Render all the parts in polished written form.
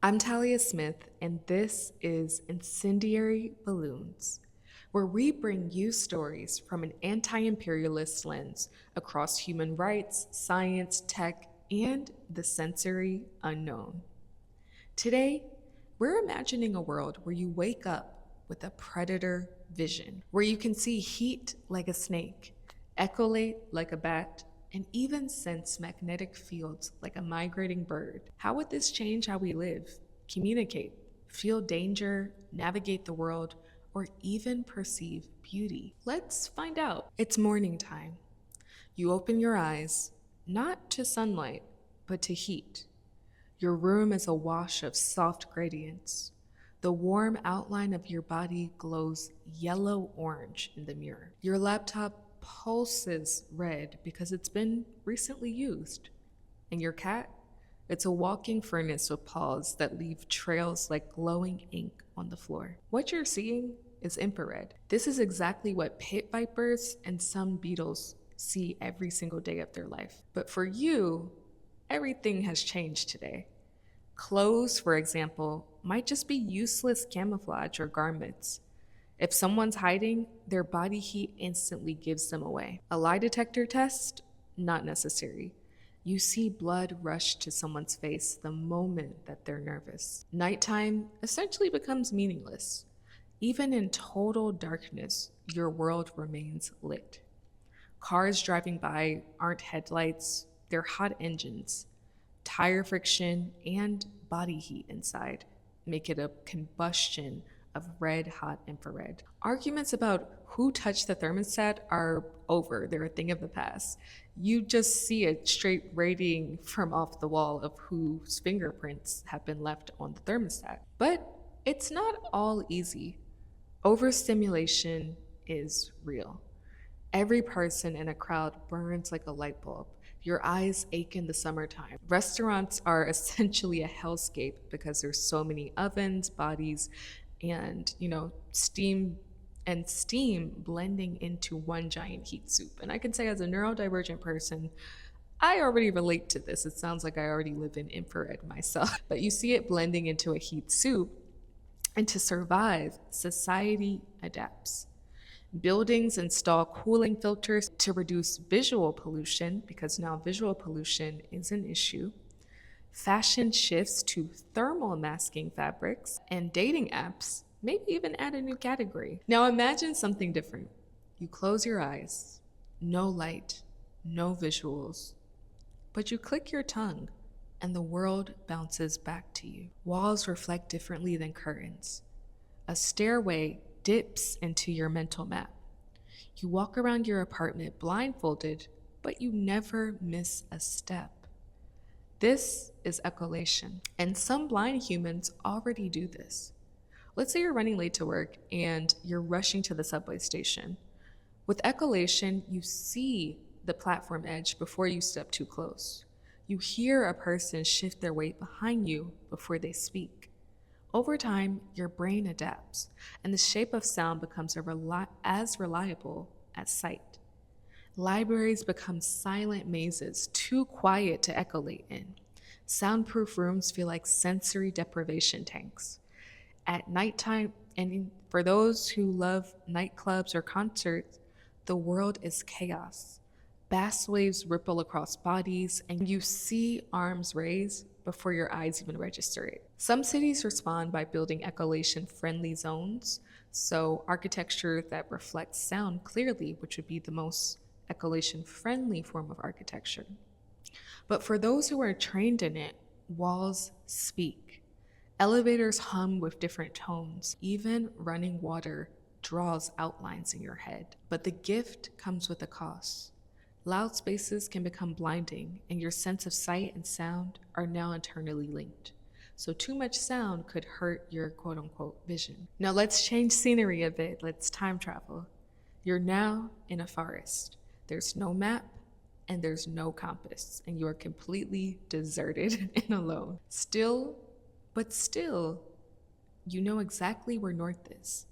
I'm Talia Smith, and this is Incendiary Balloons, where we bring you stories from an anti imperialist lens across human rights, science, tech, and the sensory unknown. Today, we're imagining a world where you wake up with a predator vision, where you can see heat like a snake, echolate like a bat, and even sense magnetic fields like a migrating bird. How would this change how we live, communicate, feel danger, navigate the world, or even perceive beauty? Let's find out. It's morning time. You open your eyes, not to sunlight, but to heat. Your room is a wash of soft gradients. The warm outline of your body glows yellow-orange in the mirror. Your laptop pulses red because it's been recently used. And your cat? It's a walking furnace with paws that leave trails like glowing ink on the floor. What you're seeing is infrared. This is exactly what pit vipers and some beetles see every single day of their life. But for you, everything has changed today. Clothes, for example, might just be useless camouflage or garments. If someone's hiding, their body heat instantly gives them away. A lie detector test? Not necessary. You see blood rush to someone's face the moment that they're nervous. Nighttime essentially becomes meaningless. Even in total darkness, your world remains lit. Cars driving by aren't headlights, they're hot engines. Tire friction and body heat inside make it a combustion of red hot infrared. Arguments about who touched the thermostat are over, they're a thing of the past. You just see it straight radiating from off the wall of whose fingerprints have been left on the thermostat. But it's not all easy. Overstimulation is real. Every person in a crowd burns like a light bulb. Your eyes ache in the summertime. Restaurants are essentially a hellscape because there's so many ovens, bodies, and steam blending into one giant heat soup. And I can say as a neurodivergent person, I already relate to this. It sounds like I already live in infrared myself. But you see it blending into a heat soup, and to survive, society adapts. Buildings install cooling filters to reduce visual pollution because now visual pollution is an issue. Fashion shifts to thermal masking fabrics, and dating apps maybe even add a new category. Now imagine something different. You close your eyes, no light, no visuals, but you click your tongue and the world bounces back to you. Walls reflect differently than curtains. A stairway dips into your mental map. You walk around your apartment blindfolded, but you never miss a step. This is echolation, and some blind humans already do this. Let's say you're running late to work and you're rushing to the subway station. With echolation, you see the platform edge before you step too close. You hear a person shift their weight behind you before they speak. Over time, your brain adapts, and the shape of sound becomes as reliable as sight. Libraries become silent mazes, too quiet to echolate in. Soundproof rooms feel like sensory deprivation tanks. At nighttime, and for those who love nightclubs or concerts, the world is chaos. Bass waves ripple across bodies, and you see arms raise before your eyes even register it. Some cities respond by building echolation-friendly zones, so architecture that reflects sound clearly, which would be the most echolation-friendly form of architecture. But for those who are trained in it, walls speak. Elevators hum with different tones. Even running water draws outlines in your head. But the gift comes with a cost. Loud spaces can become blinding, and your sense of sight and sound are now internally linked. So too much sound could hurt your quote-unquote vision. Now let's change scenery a bit. Let's time travel. You're now in a forest. There's no map and there's no compass, and you are completely deserted and alone. Still, you know exactly where north is.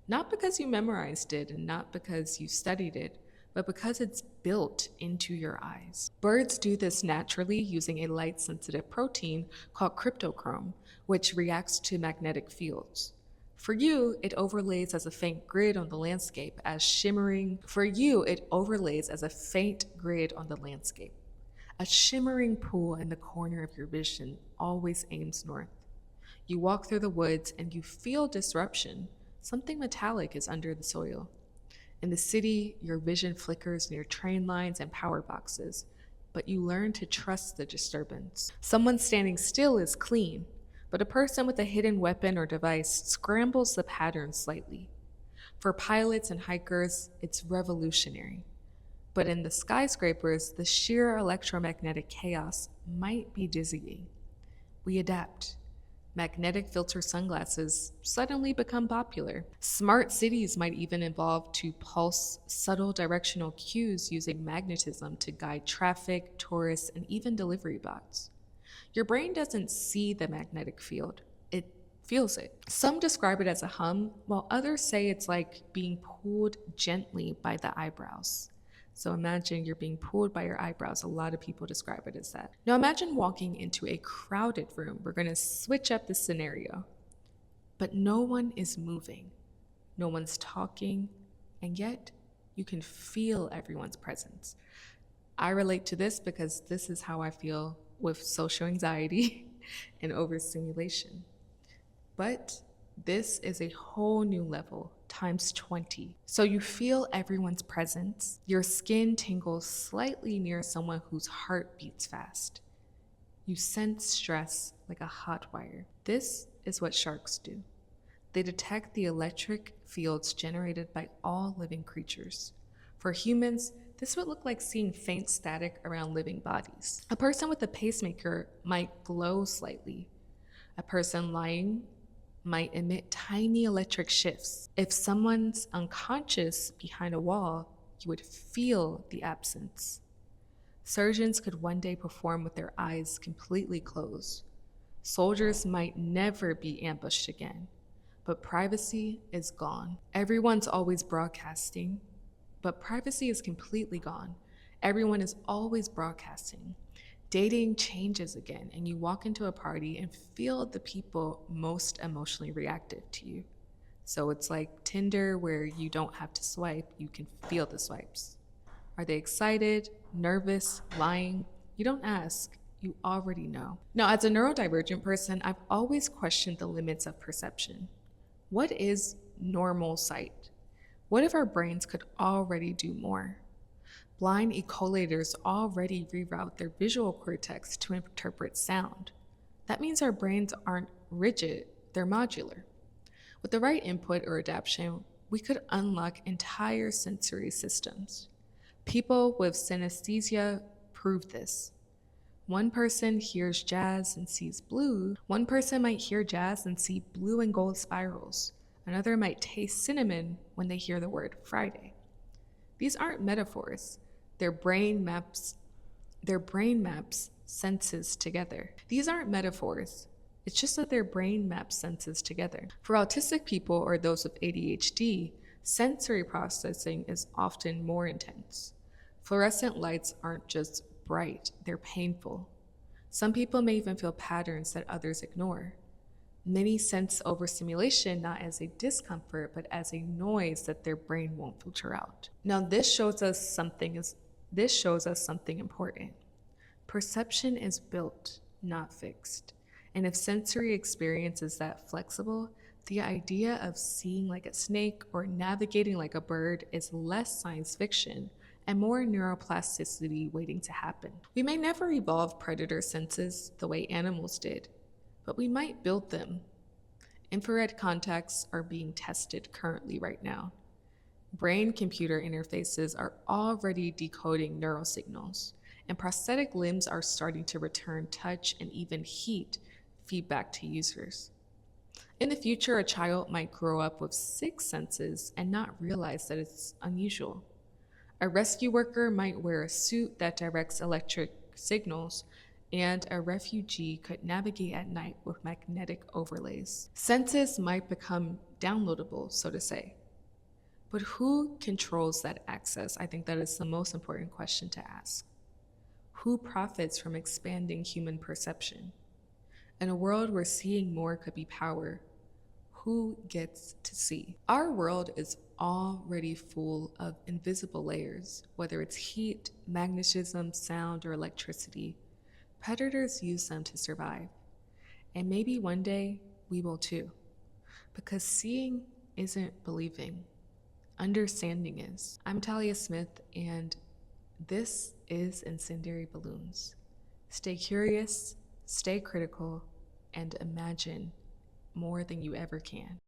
Not because you memorized it and not because you studied it, but because it's built into your eyes. Birds do this naturally using a light-sensitive protein called cryptochrome, which reacts to magnetic fields. For you, it overlays as a faint grid on the landscape as shimmering. For you, it overlays as a faint grid on the landscape. A shimmering pool in the corner of your vision always aims north. You walk through the woods and you feel disruption. Something metallic is under the soil. In the city, your vision flickers near train lines and power boxes, but you learn to trust the disturbance. Someone standing still is clean, but a person with a hidden weapon or device scrambles the pattern slightly. For pilots and hikers, it's revolutionary. But in the skyscrapers, the sheer electromagnetic chaos might be dizzying. We adapt. Magnetic filter sunglasses suddenly become popular. Smart cities might even evolve to pulse subtle directional cues using magnetism to guide traffic, tourists, and even delivery bots. Your brain doesn't see the magnetic field, it feels it. Some describe it as a hum, while others say it's like being pulled gently by the eyebrows. So imagine you're being pulled by your eyebrows. A lot of people describe it as that. Now imagine walking into a crowded room. We're going to switch up the scenario. But no one is moving. No one's talking. And yet you can feel everyone's presence. I relate to this because this is how I feel with social anxiety and overstimulation. But this is a whole new level, times 20. So you feel everyone's presence. Your skin tingles slightly near someone whose heart beats fast. You sense stress like a hot wire. This is what sharks do. They detect the electric fields generated by all living creatures. For humans, this would look like seeing faint static around living bodies. A person with a pacemaker might glow slightly. A person lying might emit tiny electric shifts. If someone's unconscious behind a wall, you would feel the absence. Surgeons could one day perform with their eyes completely closed. Soldiers might never be ambushed again, but privacy is gone. Everyone's always broadcasting, but privacy is completely gone. Everyone is always broadcasting. Dating changes again, and you walk into a party and feel the people most emotionally reactive to you. So it's like Tinder, where you don't have to swipe, you can feel the swipes. Are they excited, nervous, lying? You don't ask, you already know. Now, as a neurodivergent person, I've always questioned the limits of perception. What is normal sight? What if our brains could already do more? Blind ecollators already reroute their visual cortex to interpret sound. That means our brains aren't rigid, they're modular. With the right input or adaptation, we could unlock entire sensory systems. People with synesthesia prove this. One person hears jazz and sees blue. One person might hear jazz and see blue and gold spirals. Another might taste cinnamon when they hear the word Friday. These aren't metaphors. Their brain maps senses together. These aren't metaphors. It's just that their brain maps senses together. For autistic people or those with ADHD, sensory processing is often more intense. Fluorescent lights aren't just bright, they're painful. Some people may even feel patterns that others ignore. Many sense overstimulation not as a discomfort, but as a noise that their brain won't filter out. Now, this shows us something important. Perception is built, not fixed. And if sensory experience is that flexible, the idea of seeing like a snake or navigating like a bird is less science fiction and more neuroplasticity waiting to happen. We may never evolve predator senses the way animals did, but we might build them. Infrared contacts are being tested currently right now. Brain-computer interfaces are already decoding neural signals, and prosthetic limbs are starting to return touch and even heat feedback to users. In the future, a child might grow up with 6 senses and not realize that it's unusual. A rescue worker might wear a suit that directs electric signals, and a refugee could navigate at night with magnetic overlays. Senses might become downloadable, so to say. But who controls that access? I think that is the most important question to ask. Who profits from expanding human perception? In a world where seeing more could be power, who gets to see? Our world is already full of invisible layers, whether it's heat, magnetism, sound, or electricity. Predators use them to survive. And maybe one day we will too. Because seeing isn't believing, understanding is. I'm Talia Smith, and this is Incendiary Balloons. Stay curious, stay critical, and imagine more than you ever can.